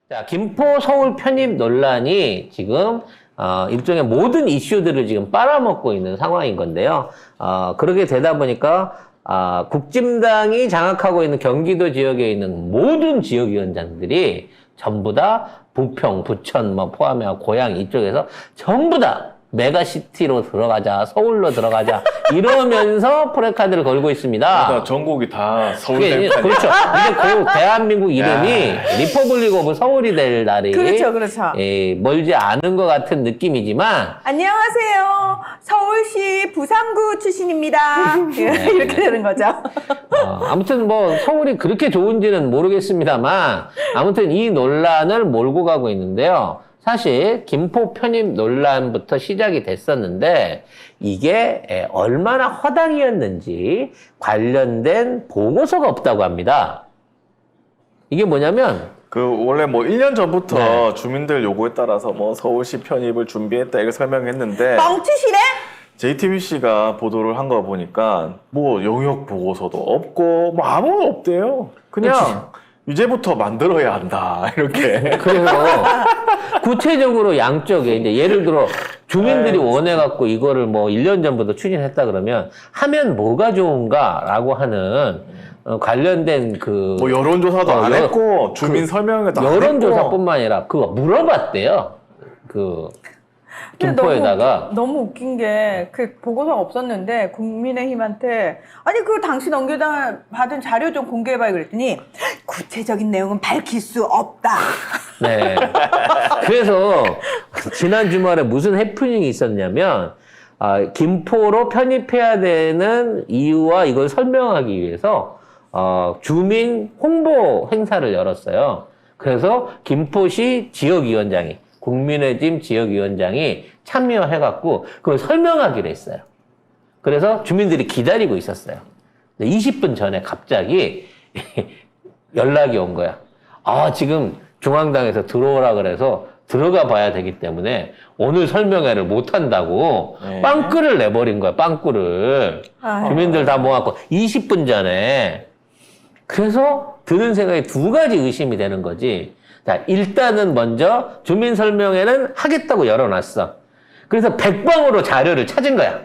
자, 김포 서울 편입 논란이 지금 일종의 모든 이슈들을 지금 빨아먹고 있는 상황인 건데요. 그렇게 되다 보니까 국진당이 장악하고 있는 경기도 지역에 있는 모든 지역위원장들이 전부 다 부평, 부천 뭐 포함해서 고양 이쪽에서 전부 다 메가시티로 들어가자, 서울로 들어가자 이러면서 프레카드를 걸고 있습니다. 그러니까 전국이 다 서울 될 거 그렇죠. 이제 그 대한민국 이름이 리퍼블릭 오브 서울이 될 날이 그렇죠. 멀지 않은 것 같은 느낌이지만 안녕하세요. 서울시 부산구 출신입니다. 이렇게 되는 거죠. 아무튼 뭐 서울이 그렇게 좋은지는 모르겠습니다만 아무튼 이 논란을 몰고 가고 있는데요. 사실 김포 편입 논란부터 시작이 됐었는데 이게 얼마나 허당이었는지 관련된 보고서가 없다고 합니다. 이게 뭐냐면 그 원래 뭐 1년 전부터 네. 주민들 요구에 따라서 뭐 서울시 편입을 준비했다 이렇게 설명했는데 뻥치시네? JTBC가 보도를 한 거 보니까 뭐 영역 보고서도 없고 뭐 아무것도 없대요. 그냥 이제부터 만들어야 한다 이렇게. 그래서 구체적으로 양쪽에 이제 예를 들어 주민들이 원해갖고 이거를 뭐 1년 전부터 추진했다 그러면 하면 뭐가 좋은가라고 하는 관련된 뭐 여론조사도 안 했고 주민 설명회도 안 했고 여론조사뿐만 아니라 그거 물어봤대요. 그 김포에다가 너무 웃긴 게 그 보고서가 없었는데 국민의힘한테 아니 그 당시 넘겨받은 자료 좀 공개해봐요 그랬더니 구체적인 내용은 밝힐 수 없다. 네. 그래서 지난 주말에 무슨 해프닝이 있었냐면 김포로 편입해야 되는 이유와 이걸 설명하기 위해서 주민 홍보 행사를 열었어요. 그래서 김포시 지역위원장이 국민의힘 지역위원장이 참여해갖고 그걸 설명하기로 했어요. 그래서 주민들이 기다리고 있었어요. 20분 전에 갑자기 연락이 온 거야. 지금 중앙당에서 들어오라 그래서 들어가 봐야 되기 때문에 오늘 설명회를 못 한다고 빵꾸를 내버린 거야, 빵꾸를. 주민들 다 모아갖고 20분 전에. 그래서 드는 생각이 두 가지 의심이 되는 거지. 자, 일단은 먼저 주민 설명회는 하겠다고 열어놨어. 그래서 백방으로 자료를 찾은 거야.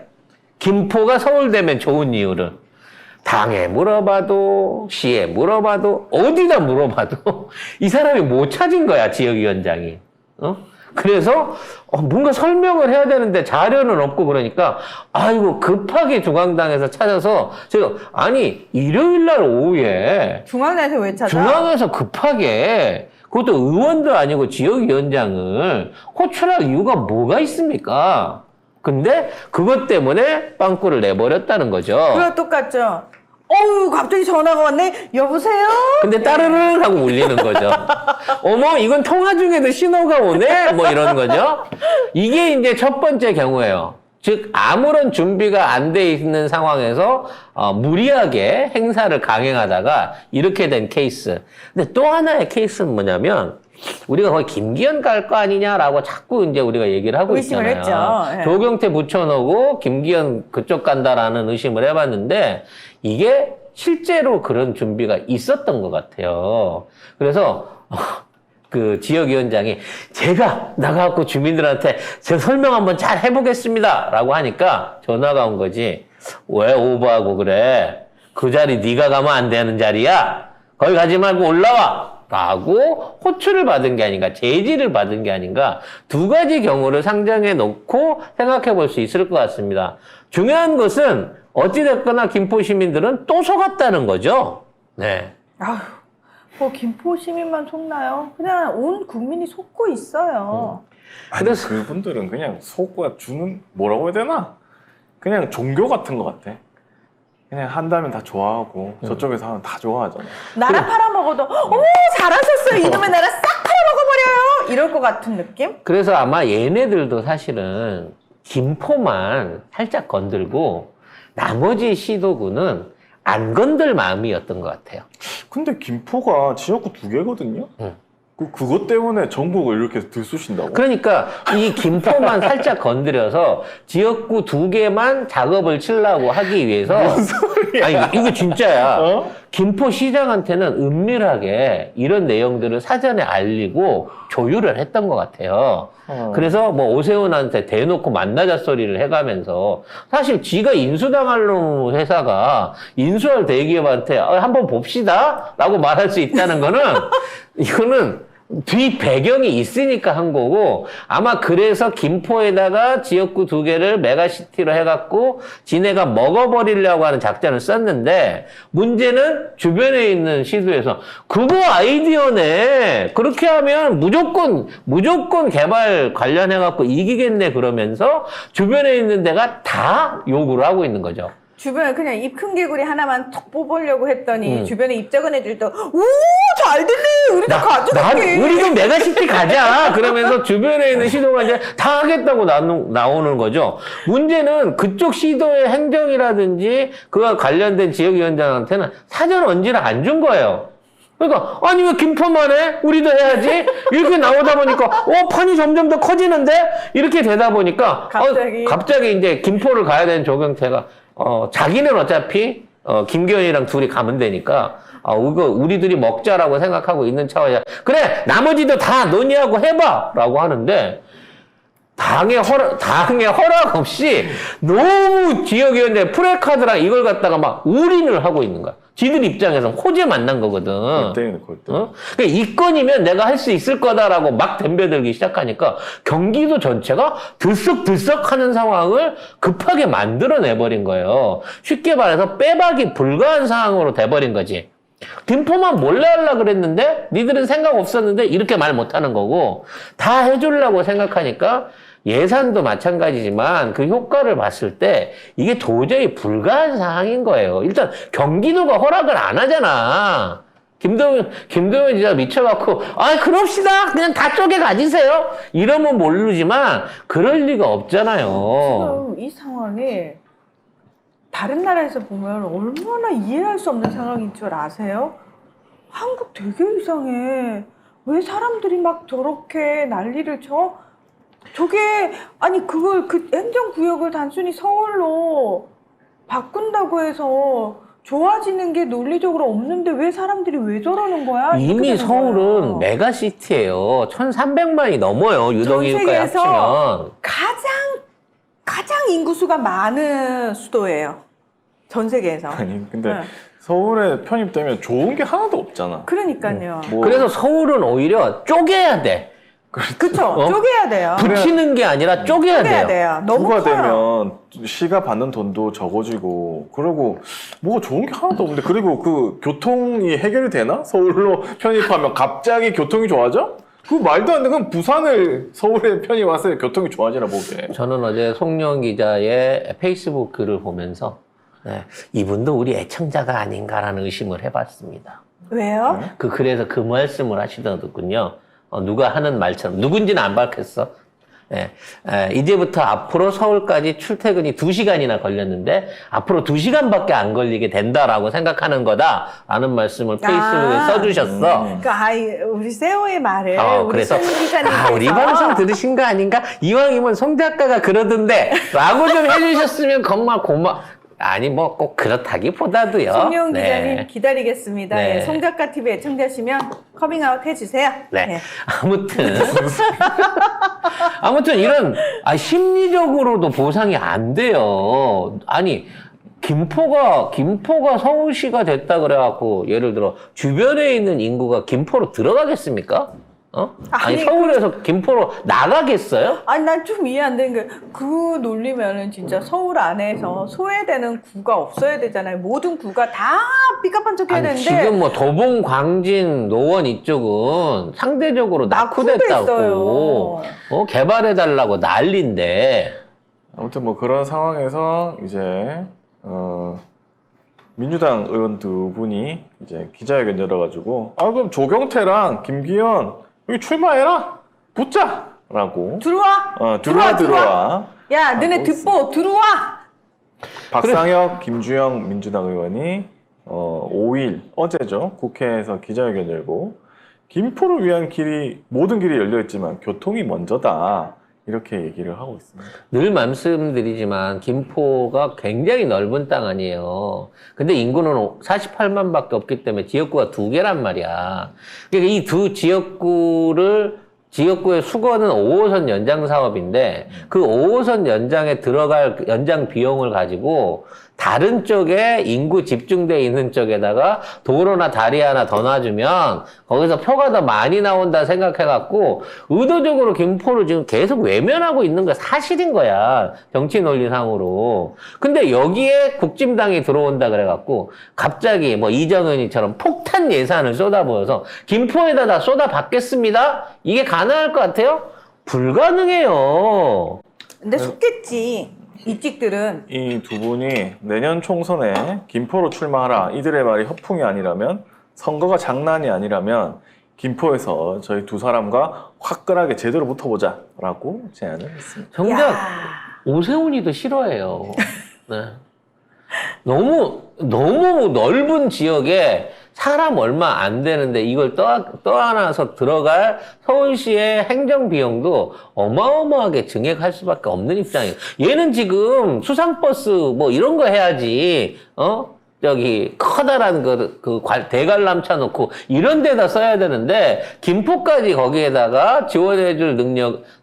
김포가 서울되면 좋은 이유를. 당에 물어봐도, 시에 물어봐도, 어디다 물어봐도 이 사람이 못 찾은 거야, 지역위원장이. 그래서 뭔가 설명을 해야 되는데 자료는 없고 그러니까 아이고 급하게 중앙당에서 찾아서 제가 아니 일요일 날 오후에 중앙에서 왜 찾아? 중앙에서 급하게 그것도 의원도 아니고 지역위원장을 호출할 이유가 뭐가 있습니까? 근데 그것 때문에 빵꾸를 내버렸다는 거죠. 그거 똑같죠. 갑자기 전화가 왔네. 여보세요? 근데 따르릉 하고 울리는 거죠. 어머, 이건 통화 중에도 신호가 오네? 뭐 이런 거죠. 이게 이제 첫 번째 경우예요. 즉, 아무런 준비가 안 돼 있는 상황에서 무리하게 행사를 강행하다가 이렇게 된 케이스. 근데 또 하나의 케이스는 뭐냐면 우리가 거의 김기현 갈 거 아니냐라고 자꾸 이제 우리가 얘기를 하고 의심을 있잖아요. 했죠. 네. 조경태 붙여놓고 김기현 그쪽 간다라는 의심을 해봤는데 이게 실제로 그런 준비가 있었던 것 같아요. 그래서 그 지역위원장이 제가 나가갖고 주민들한테 제가 설명 한번 잘 해보겠습니다 라고 하니까 전화가 온 거지. 왜 오버하고 그래? 그 자리 네가 가면 안 되는 자리야? 거기 가지 말고 올라와! 라고 호출을 받은 게 아닌가, 제지를 받은 게 아닌가, 두 가지 경우를 상정해 놓고 생각해 볼 수 있을 것 같습니다. 중요한 것은 어찌됐거나 김포 시민들은 또 속았다는 거죠. 네. 뭐 김포 시민만 속나요? 그냥 온 국민이 속고 있어요. 아니, 그래서- 그분들은 그냥 속과 주는 뭐라고 해야 되나? 그냥 종교 같은 것 같아. 그냥 한다면 다 좋아하고 저쪽에서 하면 다 좋아하잖아. 나라 팔아먹어도 잘하셨어요. 이놈의 나라 싹 팔아먹어버려요. 이럴 것 같은 느낌? 그래서 아마 얘네들도 사실은 김포만 살짝 건들고 나머지 시도구는 안 건들 마음이었던 것 같아요. 근데 김포가 지역구 2개거든요? 그것 때문에 전국을 이렇게 들쑤신다고? 그러니까 이 김포만 살짝 건드려서 지역구 2개만 작업을 치려고 하기 위해서 소리야? 아니, 이거 진짜야. 어? 김포시장한테는 은밀하게 이런 내용들을 사전에 알리고 조율을 했던 것 같아요. 그래서 뭐 오세훈한테 대놓고 만나자 소리를 해가면서 사실 지가 인수당할 놈 회사가 인수할 대기업한테 한번 봅시다 라고 말할 수 있다는 거는 이거는 뒤 배경이 있으니까 한 거고 아마 그래서 김포에다가 지역구 2개를 메가시티로 해갖고 지네가 먹어버리려고 하는 작전을 썼는데 문제는 주변에 있는 시도에서 그거 아이디어네 그렇게 하면 무조건 개발 관련해갖고 이기겠네 그러면서 주변에 있는 데가 다 요구를 하고 있는 거죠. 주변에 그냥 입 큰 개구리 하나만 턱 뽑으려고 했더니 주변에 입작은 애들도 오 잘 됐네 우리도 가져갈게. 우리도 메가시티 가자. 그러면서 주변에 있는 시도가 이제 다 하겠다고 나오는 거죠. 문제는 그쪽 시도의 행정이라든지 그와 관련된 지역위원장한테는 사전 언지를 안 준 거예요. 그러니까 아니 왜 김포만 해? 우리도 해야지. 이렇게 나오다 보니까 판이 점점 더 커지는데 이렇게 되다 보니까 갑자기 이제 김포를 가야 되는 조경태가 자기는 어차피 김기현이랑 둘이 가면 되니까 이거 우리들이 먹자라고 생각하고 있는 차원이야. 그래 나머지도 다 논의하고 해봐라고 하는데 당의 허락 없이 너무 지역위원회 프레카드랑 이걸 갖다가 막 올인을 하고 있는 거야. 지들 입장에서는 호재 만난 거거든. 그러니까 이 건이면 내가 할 수 있을 거다라고 막 덤벼들기 시작하니까 경기도 전체가 들썩들썩하는 상황을 급하게 만들어내버린 거예요. 쉽게 말해서 빼박이 불가한 상황으로 돼버린 거지. 김포만 몰래 하려고 그랬는데 니들은 생각 없었는데 이렇게 말 못하는 거고 다 해주려고 생각하니까 예산도 마찬가지지만 그 효과를 봤을 때 이게 도저히 불가한 상황인 거예요. 일단 경기도가 허락을 안 하잖아. 김도현 지사 미쳐갖고 그럽시다 그냥 다 쪼개 가지세요 이러면 모르지만 그럴 리가 없잖아요. 지금 이 상황이 다른 나라에서 보면 얼마나 이해할 수 없는 상황인 줄 아세요? 한국 되게 이상해. 왜 사람들이 막 저렇게 난리를 쳐? 저게 아니 그걸 그 행정구역을 단순히 서울로 바꾼다고 해서 좋아지는 게 논리적으로 없는데 왜 사람들이 왜 저러는 거야? 이미 서울은 메가시티예요. 1,300만이 넘어요. 유동인구까지 합치면. 가장 인구수가 많은 수도예요. 전 세계에서. 아니 근데 서울에 편입되면 좋은 게 하나도 없잖아. 그러니까요. 그래서 서울은 오히려 쪼개야 돼. 그쵸. 쪼개야 돼요. 붙이는 게 아니라 쪼개야 돼요. 너무 부가 커요. 되면 시가 받는 돈도 적어지고 그리고 뭐가 좋은 게 하나도 없는데 그리고 그 교통이 해결이 되나? 서울로 편입하면 갑자기 교통이 좋아져? 그 말도 안 돼. 그럼 부산을 서울에 편입와서 교통이 좋아지나 보게. 저는 어제 송영 기자의 페이스북 글을 보면서 이분도 우리 애청자가 아닌가라는 의심을 해봤습니다. 왜요? 그 글에서 그 말씀을 하시더군요. 누가 하는 말처럼 누군지는 안 밝혔어. 이제부터 앞으로 서울까지 출퇴근이 2시간이나 걸렸는데 앞으로 2시간밖에 안 걸리게 된다라고 생각하는 거다라는 말씀을 페이스북에 써주셨어. 그러니까 우리 세호의 말을 그래서 우리 송 기자님께서 우리 방송 들으신 거 아닌가? 이왕이면 송 작가가 그러던데 라고 좀 해주셨으면 정말 아니 뭐 꼭 그렇다기보다도요. 송영 기자님 기다리겠습니다. 네. 송 작가 TV 애청자시면 커밍아웃 해주세요. 네. 아무튼 이런 심리적으로도 보상이 안 돼요. 아니 김포가 서울시가 됐다 그래갖고 예를 들어 주변에 있는 인구가 김포로 들어가겠습니까? 아니 서울에서 김포로 나가겠어요? 아니 난 좀 이해 안 되는 게 그 논리면은 진짜 서울 안에서 소외되는 구가 없어야 되잖아요. 모든 구가 다 삐까뻔쩍해야 되는데 지금 뭐 도봉, 광진, 노원 이쪽은 상대적으로 낙후됐다고 개발해달라고 난리인데 아무튼 뭐 그런 상황에서 이제 민주당 의원 2분이 이제 기자회견 열어가지고 그럼 조경태랑 김기현 여기 출마해라 붙자라고 들어와 야 너네 듣보 들어와. 박상혁 김주영 민주당 의원이 5일 어제죠 국회에서 기자회견 열고 김포를 위한 모든 길이 열려 있지만 교통이 먼저다 이렇게 얘기를 하고 있습니다. 늘 말씀드리지만 김포가 굉장히 넓은 땅 아니에요. 근데 인구는 48만밖에 없기 때문에 지역구가 2개란 말이야. 그러니까 이 두 지역구의 수거는 5호선 연장 사업인데 그 5호선 연장에 들어갈 연장 비용을 가지고 다른 쪽에 인구 집중돼 있는 쪽에다가 도로나 다리 하나 더 놔주면 거기서 표가 더 많이 나온다 생각해갖고 의도적으로 김포를 지금 계속 외면하고 있는 게 사실인 거야. 정치 논리상으로. 근데 여기에 국진당이 들어온다 그래갖고 갑자기 뭐 이정은이처럼 폭탄 예산을 쏟아부어서 김포에다 다 쏟아받겠습니다? 이게 가능할 것 같아요? 불가능해요. 근데 속겠지. 이 찍들은. 이 두 분이 내년 총선에 김포로 출마하라 이들의 말이 허풍이 아니라면 선거가 장난이 아니라면 김포에서 저희 두 사람과 화끈하게 제대로 붙어보자라고 제안을 했습니다. 정작 야. 오세훈이도 싫어해요. 네. 너무 넓은 지역에 사람 얼마 안 되는데 이걸 떠안아서 들어갈 서울시의 행정 비용도 어마어마하게 증액할 수밖에 없는 입장이에요. 얘는 지금 수상버스 뭐 이런 거 해야지, 저기 커다란 대관람차 놓고 이런 데다 써야 되는데 김포까지 거기에다가 지원해줄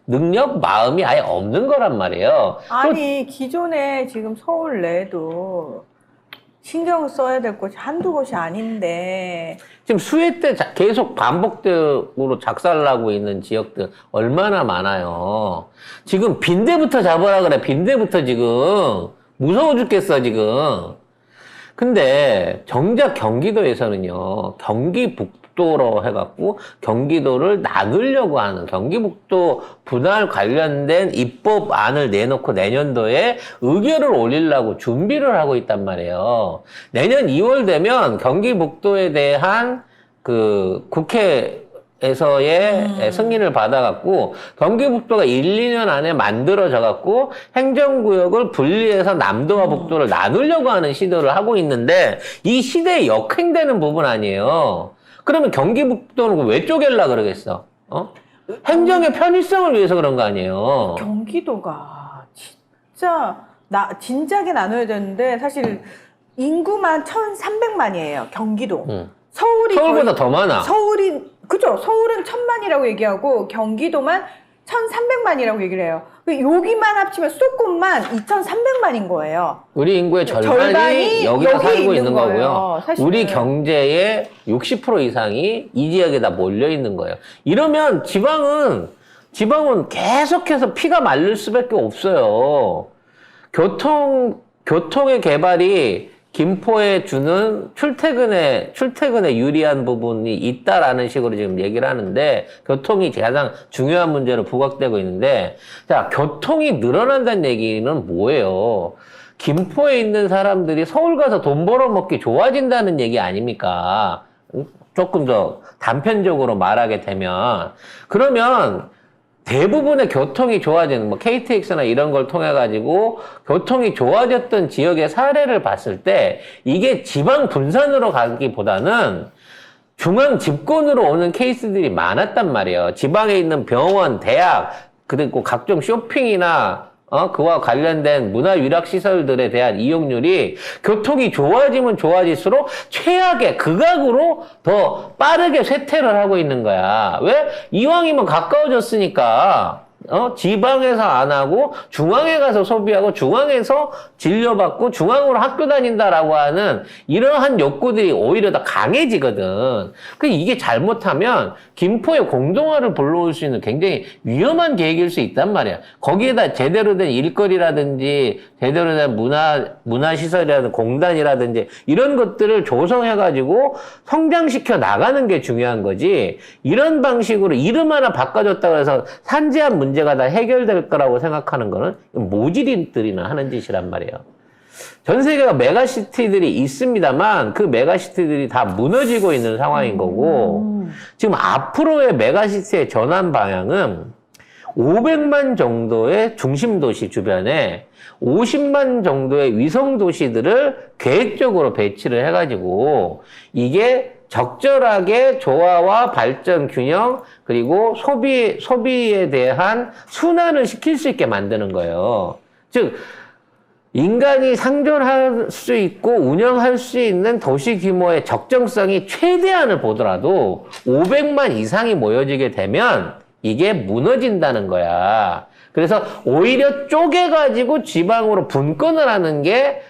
능력 마음이 아예 없는 거란 말이에요. 아니 기존에 지금 서울 내도 신경 써야 될 곳이 한두 곳이 아닌데 지금 수해 때 계속 반복적으로 작살나고 있는 지역들 얼마나 많아요. 지금 빈대부터 잡아라 그래. 빈대부터 지금 무서워 죽겠어 지금. 근데 정작 경기도에서는요, 경기북도로 해갖고 경기도를 나누려고 하는 경기북도 분할 관련된 입법안을 내놓고 내년도에 의결을 올리려고 준비를 하고 있단 말이에요. 내년 2월 되면 경기북도에 대한 그 국회에서의 승인을 받아갖고 경기북도가 1, 2년 안에 만들어져갖고 행정구역을 분리해서 남도와 북도를 나누려고 하는 시도를 하고 있는데 이 시대에 역행되는 부분 아니에요. 그러면 경기북도는 왜 쪼갤라 그러겠어? 행정의 편의성을 위해서 그런 거 아니에요. 경기도가 진작에 나눠야 되는데 사실 인구만 1,300만이에요. 경기도. 서울보다 더 많아. 그죠? 서울은 1,000만이라고 얘기하고 경기도만 1,300만이라고 얘기를 해요. 여기만 합치면 수도권만 2,300만인 거예요. 우리 인구의 절반이 여기서 여기 살고 있는 있는 거고요. 거예요, 사실은. 우리 경제의 60% 이상이 이 지역에 다 몰려 있는 거예요. 이러면 지방은 계속해서 피가 마를 수밖에 없어요. 교통의 개발이 김포에 주는 출퇴근에 유리한 부분이 있다라는 식으로 지금 얘기를 하는데, 교통이 가장 중요한 문제로 부각되고 있는데, 자, 교통이 늘어난다는 얘기는 뭐예요? 김포에 있는 사람들이 서울 가서 돈 벌어먹기 좋아진다는 얘기 아닙니까? 조금 더 단편적으로 말하게 되면. 그러면 대부분의 교통이 좋아지는, 뭐, KTX나 이런 걸 통해가지고 교통이 좋아졌던 지역의 사례를 봤을 때 이게 지방 분산으로 가기보다는 중앙 집권으로 오는 케이스들이 많았단 말이에요. 지방에 있는 병원, 대학, 그리고 각종 쇼핑이나 그와 관련된 문화유락시설들에 대한 이용률이 교통이 좋아지면 좋아질수록 최악의 극악으로 더 빠르게 쇠퇴를 하고 있는 거야. 왜? 이왕이면 가까워졌으니까. 지방에서 안 하고 중앙에 가서 소비하고 중앙에서 진료받고 중앙으로 학교 다닌다라고 하는 이러한 욕구들이 오히려 더 강해지거든. 이게 잘못하면 김포의 공동화를 불러올 수 있는 굉장히 위험한 계획일 수 있단 말이야. 거기에다 제대로 된 일거리라든지 제대로 된 문화시설이라든지 공단이라든지 이런 것들을 조성해가지고 성장시켜 나가는 게 중요한 거지. 이런 방식으로 이름 하나 바꿔줬다고 해서 산재한 문제가 다 해결될 거라고 생각하는 거는 모질이들이나 하는 짓이란 말이에요. 전 세계가 메가시티들이 있습니다만 그 메가시티들이 다 무너지고 있는 상황인 거고, 지금 앞으로의 메가시티의 전환 방향은 500만 정도의 중심도시 주변에 50만 정도의 위성도시들을 계획적으로 배치를 해가지고 이게 적절하게 조화와 발전 균형 그리고 소비에 대한 순환을 시킬 수 있게 만드는 거예요. 즉 인간이 상존할 수 있고 운영할 수 있는 도시 규모의 적정성이 최대한을 보더라도 500만 이상이 모여지게 되면 이게 무너진다는 거야. 그래서 오히려 쪼개가지고 지방으로 분권을 하는 게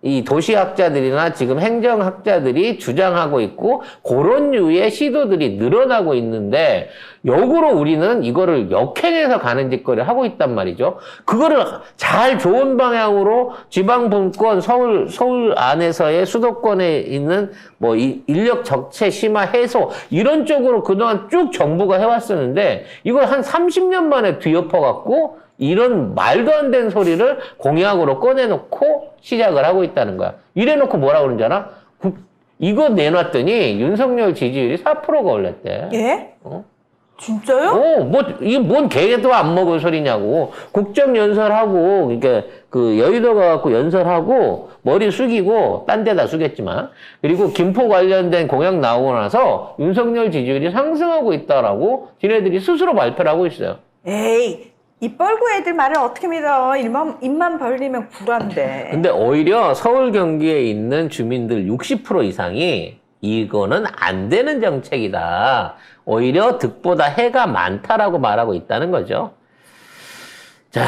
이 도시학자들이나 지금 행정학자들이 주장하고 있고 그런 류의 시도들이 늘어나고 있는데 역으로 우리는 이거를 역행해서 가는 짓거리를 하고 있단 말이죠. 그거를 잘 좋은 방향으로 지방 분권 서울 안에서의 수도권에 있는 뭐 인력 적체 심화 해소 이런 쪽으로 그동안 쭉 정부가 해왔었는데 이걸 한 30년 만에 뒤엎어갖고 이런 말도 안 되는 소리를 공약으로 꺼내놓고 시작을 하고 있다는 거야. 이래놓고 뭐라 그러는지 알아? 이거 내놨더니 윤석열 지지율이 4%가 올랐대. 예? 어? 진짜요? 이게 뭔 개도 안 먹을 소리냐고. 국정연설하고, 그러니까 그 여의도 가갖고 연설하고, 머리 숙이고, 딴 데다 숙였지만. 그리고 김포 관련된 공약 나오고 나서 윤석열 지지율이 상승하고 있다라고 지네들이 스스로 발표를 하고 있어요. 에이. 입 벌고 애들 말을 어떻게 믿어. 입만 벌리면 구란데. 근데 오히려 서울 경기에 있는 주민들 60% 이상이 이거는 안 되는 정책이다. 오히려 득보다 해가 많다라고 말하고 있다는 거죠. 자,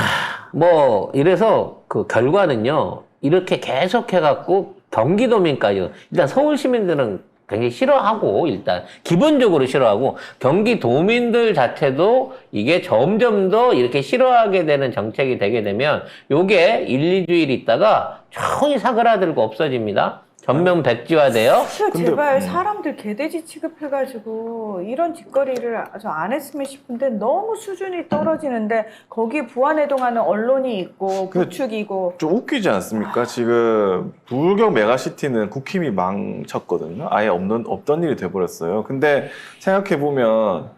뭐 이래서 그 결과는요. 이렇게 계속 해갖고 경기도민까지 일단 서울 시민들은 굉장히 싫어하고 일단 기본적으로 싫어하고 경기도민들 자체도 이게 점점 더 이렇게 싫어하게 되는 정책이 되게 되면 요게 1, 2주일 있다가 조용히 사그라들고 없어집니다. 전면 백지화돼요. 제발 사람들 개돼지 취급해가지고 이런 짓거리를 아주 안 했으면 싶은데 너무 수준이 떨어지는데 거기에 부안해동하는 언론이 있고 부축이고 좀 웃기지 않습니까? 지금 부울경 메가시티는 국힘이 망쳤거든요. 아예 없던 일이 돼버렸어요. 근데 생각해보면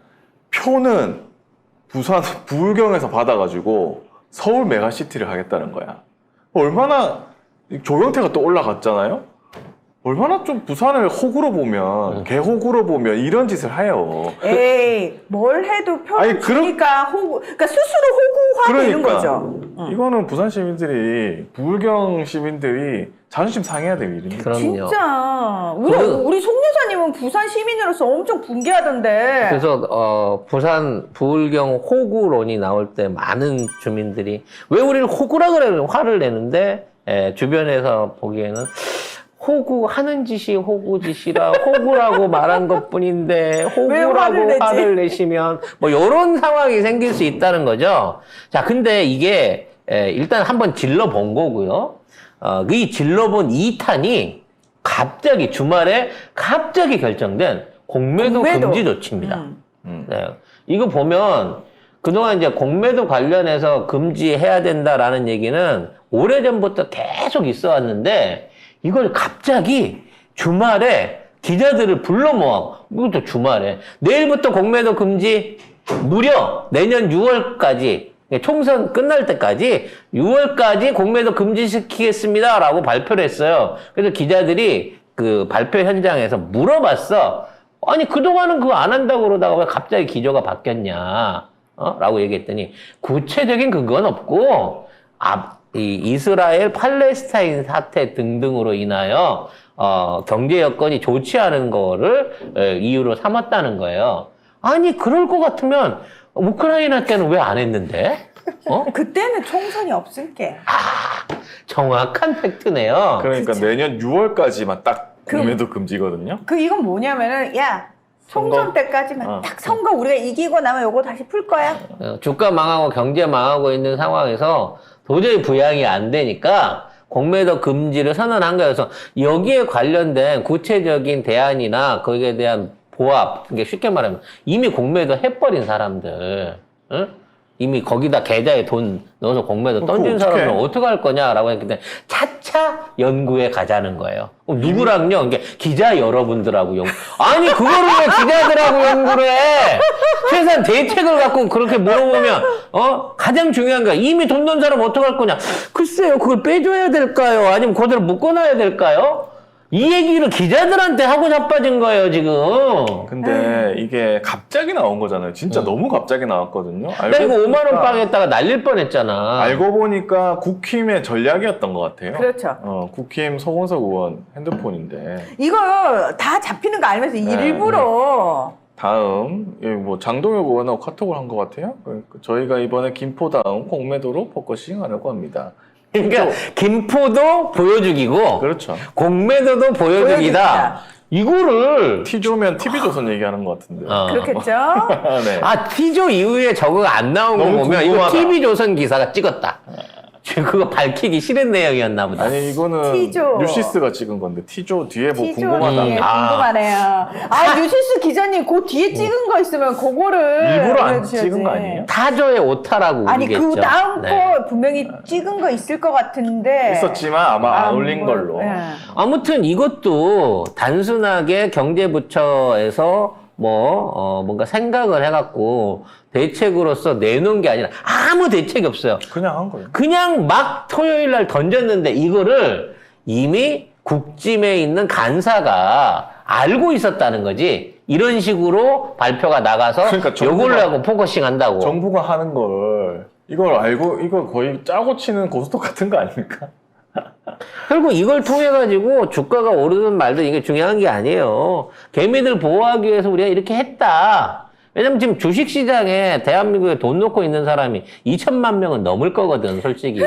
표는 부울경에서 받아가지고 서울 메가시티를 하겠다는 거야. 얼마나 조경태가 또 올라갔잖아요. 얼마나 좀 부산을 호구로 보면 개호구로 보면 이런 짓을 해요. 에이 뭘 해도 표를 아니, 주니까 그러니까 스스로 호구화 되는 거죠. 이거는 부산 시민들이 부울경 시민들이 자존심 상해야 돼요. 이런 그럼요. 진짜 우리 송 여사님은 부산 시민으로서 엄청 붕괴하던데. 그래서 부산 부울경 호구론이 나올 때 많은 주민들이 왜 우리를 호구라 그래 화를 내는데 주변에서 보기에는 호구 하는 짓이 호구 짓이라 호구라고 말한 것뿐인데 호구라고 화를 내시면 뭐 이런 상황이 생길 수 있다는 거죠. 자, 근데 이게 일단 한번 질러본 거고요. 이 질러본 2탄이 갑자기 주말에 갑자기 결정된 공매도 금지 조치입니다. 네. 이거 보면 그동안 이제 공매도 관련해서 금지해야 된다라는 얘기는 오래전부터 계속 있어 왔는데 이걸 갑자기 주말에 기자들을 불러 모아. 이것도 주말에. 내일부터 공매도 금지 무려 내년 6월까지 총선 끝날 때까지 6월까지 공매도 금지시키겠습니다 라고 발표를 했어요. 그래서 기자들이 그 발표 현장에서 물어봤어. 아니 그동안은 그거 안 한다고 그러다가 왜 갑자기 기조가 바뀌었냐 라고 얘기했더니 구체적인 근거는 없고 이 이스라엘 팔레스타인 사태 등등으로 인하여 경제 여건이 좋지 않은 거를 이유로 삼았다는 거예요. 아니 그럴 것 같으면 우크라이나 때는 왜 안 했는데? 그때는 총선이 없을게. 정확한 팩트네요. 그러니까 그치. 내년 6월까지만 딱 공매도 금지거든요. 이건 뭐냐면은 야 총선 선거? 때까지만 딱 선거 우리가 이기고 나면 요거 다시 풀 거야. 주가 망하고 경제 망하고 있는 상황에서 도저히 부양이 안 되니까 공매도 금지를 선언한 거예요. 그래서 여기에 관련된 구체적인 대안이나 거기에 대한 보합, 이게 쉽게 말하면 이미 공매도 해버린 사람들, 응? 이미 거기다 계좌에 돈 넣어서 공매도 던진 사람은 어떻게 할 거냐라고 했는데 차차 연구에 가자는 거예요. 누구랑요? 이게 기자 여러분들하고 연구. 아니 그거를 왜 기자들하고 연구를 해? 최소한 대책을 갖고 그렇게 물어보면 가장 중요한 거 이미 돈 넣은 사람 어떻게 할 거냐? 글쎄요, 그걸 빼줘야 될까요? 아니면 그대로 묶어놔야 될까요? 이 얘기를 기자들한테 하고 자빠진 거예요, 지금. 근데 이게 갑자기 나온 거잖아요. 진짜 너무 갑자기 나왔거든요. 나 이거 5만 원 보니까- 빵에다가 날릴 뻔했잖아. 알고 보니까 국힘의 전략이었던 것 같아요. 그렇죠. 국힘 서건석 의원 핸드폰인데 이거 다 잡히는 거 알면서 네, 일부러 다음 여기 뭐 장동혁 의원하고 카톡을 한 것 같아요. 그러니까 저희가 이번에 김포 다음 공매도로 포커싱 하려고 합니다. 그러니까 김포도 보여주기고 그렇죠. 공매도도 보여주기다. 보여주기다. 이거를 T조면 TV조선 얘기하는 것 같은데. 그렇겠죠. 네. T조 이후에 저거가 안 나온 거 너무 보면 이거 궁금하다. TV조선 기사가 찍었다. 그거 밝히기 싫은 내용이었나 보다. 아니 이거는 T조. 뉴시스가 찍은 건데 T조 뒤에 뭐 T조 궁금하다. 뒤에 아. 궁금하네요. 뉴시스 기자님 그 뒤에 찍은 거 있으면 그거를 일부러 안 알려주셔야지. 찍은 거 아니에요? 타조의 오타라고 아니 우기겠죠. 그 다음 네. 거 분명히 찍은 거 있을 것 같은데 있었지만 아마 안 올린 뭐, 걸로. 예. 아무튼 이것도 단순하게 경제부처에서 뭔가 생각을 해갖고 대책으로서 내놓은 게 아니라 아무 대책이 없어요. 그냥 한 거예요. 그냥 막 토요일 날 던졌는데 이거를 이미 국짐에 있는 간사가 알고 있었다는 거지. 이런 식으로 발표가 나가서 그러니까 정부가- 요걸로 하고 포커싱 한다고. 정부가 하는 걸 이걸 알고 이거 거의 짜고 치는 고스톱 같은 거 아닙니까? 결국 이걸 통해 가지고 주가가 오르든 말든 이게 중요한 게 아니에요. 개미들 보호하기 위해서 우리가 이렇게 했다. 왜냐면 지금 주식시장에 대한민국에 돈 놓고 있는 사람이 2천만 명은 넘을 거거든, 솔직히.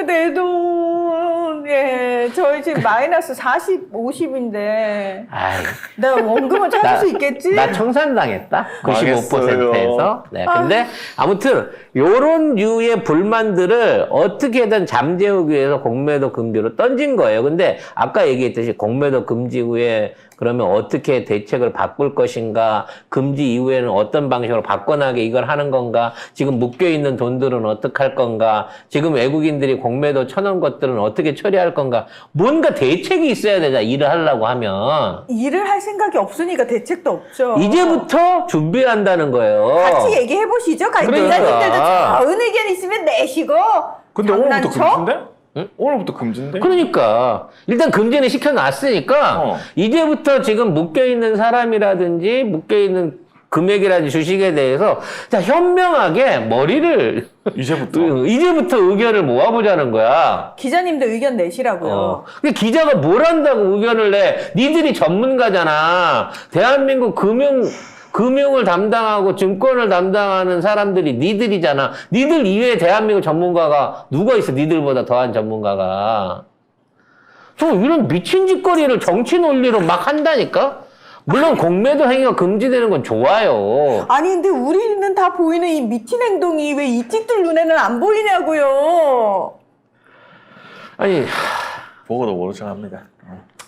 내 돈, 예, 저희 지금 마이너스 40, 50인데 아이, 나 원금은 찾을 수 있겠지? 나 청산당했다? 95%에서. 망했어요. 네. 근데 아무튼 요런 류의 불만들을 어떻게든 잠재우기 위해서 공매도 금지로 던진 거예요. 근데 아까 얘기했듯이 공매도 금지 후에 그러면 어떻게 대책을 바꿀 것인가? 금지 이후에는 어떤 방식으로 바꿔나게 이걸 하는 건가? 지금 묶여있는 돈들은 어떻게 할 건가? 지금 외국인들이 공매도 쳐놓은 것들은 어떻게 처리할 건가? 뭔가 대책이 있어야 되잖아, 일을 하려고 하면. 일을 할 생각이 없으니까 대책도 없죠. 이제부터 준비한다는 거예요. 같이 얘기해 보시죠. 그러니까. 기자님들도 좋은 의견 있으면 내시고. 근데 오늘부터 장난쳐? 금지인데? 응? 오늘부터 금지인데? 그러니까 일단 금지는 시켜놨으니까 이제부터 지금 묶여있는 사람이라든지 묶여있는 금액이라든지 주식에 대해서 자 현명하게 머리를 이제부터 이제부터 의견을 모아보자는 거야. 기자님도 의견 내시라고요. 근데 기자가 뭘 한다고 의견을 내? 니들이 전문가잖아. 대한민국 금융을 담당하고 증권을 담당하는 사람들이 니들이잖아. 니들 이외에 대한민국 전문가가 누가 있어? 니들보다 더한 전문가가. 저 이런 미친 짓거리를 정치 논리로 막 한다니까? 물론 공매도 행위가 금지되는 건 좋아요. 아니 근데 우리는 다 보이는 이 미친 행동이 왜 이찍들 눈에는 안 보이냐고요. 아니 보고도 모르셔합니다.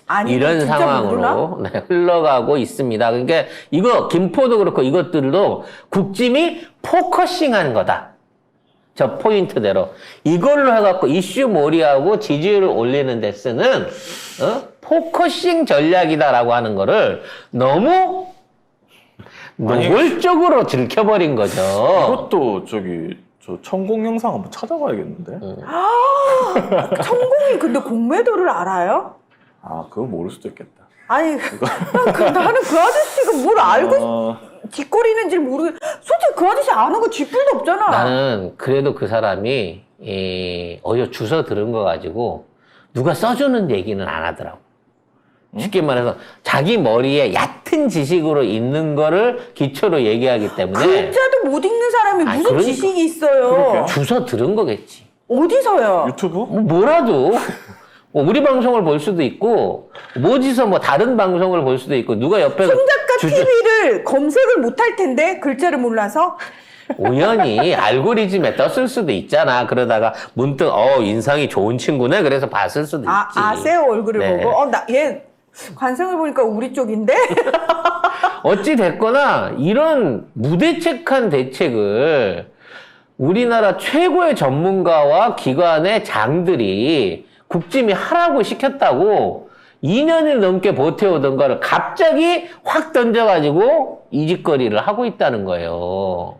아니 이런 진짜 모르나? 상황으로 네, 흘러가고 있습니다. 그러니까 이거 김포도 그렇고 이것들도 국짐이 포커싱하는 거다. 저 포인트대로 이걸로 해갖고 이슈 몰이하고 지지율을 올리는 데 쓰는 포커싱 전략이다라고 하는 거를 너무 노골적으로 들켜버린 거죠. 이것도 저 천공 영상 한번 찾아봐야겠는데? 성공이 근데 공매도를 알아요? 아 그거 모를 수도 있겠다. 아니 나는 그 아저씨가 뭘 알고 뒷거리는지 모르겠. 솔직히 그 아저씨 아는 거 뒷불도 없잖아. 나는 그래도 그 사람이 어디서 주워 들은 거 가지고 누가 써주는 얘기는 안 하더라고. 쉽게 말해서 자기 머리에 얕은 지식으로 있는 거를 기초로 얘기하기 때문에 글자도 못 읽는 사람이 아니, 무슨 그러니까. 지식이 있어요. 그러게요. 주워 들은 거겠지. 어디서요? 유튜브? 뭐라도 우리 방송을 볼 수도 있고 어디서 다른 방송을 볼 수도 있고 누가 옆에 손작가 TV를 검색을 못 할 텐데 글자를 몰라서 우연히 알고리즘에 떴을 수도 있잖아. 그러다가 문득 인상이 좋은 친구네 그래서 봤을 수도 있지. 아세요 얼굴을 네. 보고 얘 관상을 보니까 우리 쪽인데 어찌 됐거나 이런 무대책한 대책을 우리나라 최고의 전문가와 기관의 장들이 국짐이 하라고 시켰다고 2년을 넘게 버텨오던 거를 갑자기 확 던져가지고 이 짓거리를 하고 있다는 거예요.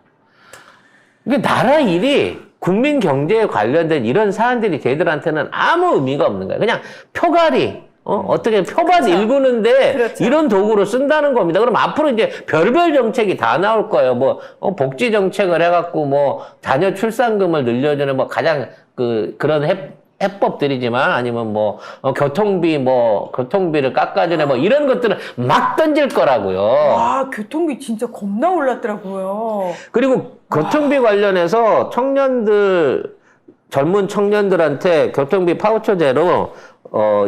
이게 나라 일이 국민 경제에 관련된 이런 사안들이 걔들한테는 아무 의미가 없는 거예요. 그냥 표가리, 어떻게 표만 그렇죠. 읽는데 그렇죠. 이런 도구로 쓴다는 겁니다. 그럼 앞으로 이제 별별 정책이 다 나올 거예요. 뭐 복지 정책을 해갖고 뭐 자녀 출산금을 늘려주는 뭐 가장 그런 해법들이지만 아니면 뭐 교통비를 깎아주네 뭐 이런 것들은 막 던질 거라고요. 와, 교통비 진짜 겁나 올랐더라고요. 그리고 교통비 관련해서 젊은 청년들한테 교통비 파우처제로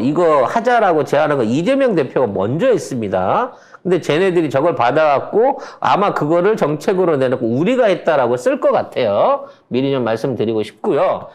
이거 하자라고 제안한 거 이재명 대표가 먼저 했습니다. 근데 쟤네들이 저걸 받아갖고 아마 그거를 정책으로 내놓고 우리가 했다라고 쓸 것 같아요. 미리 좀 말씀드리고 싶고요.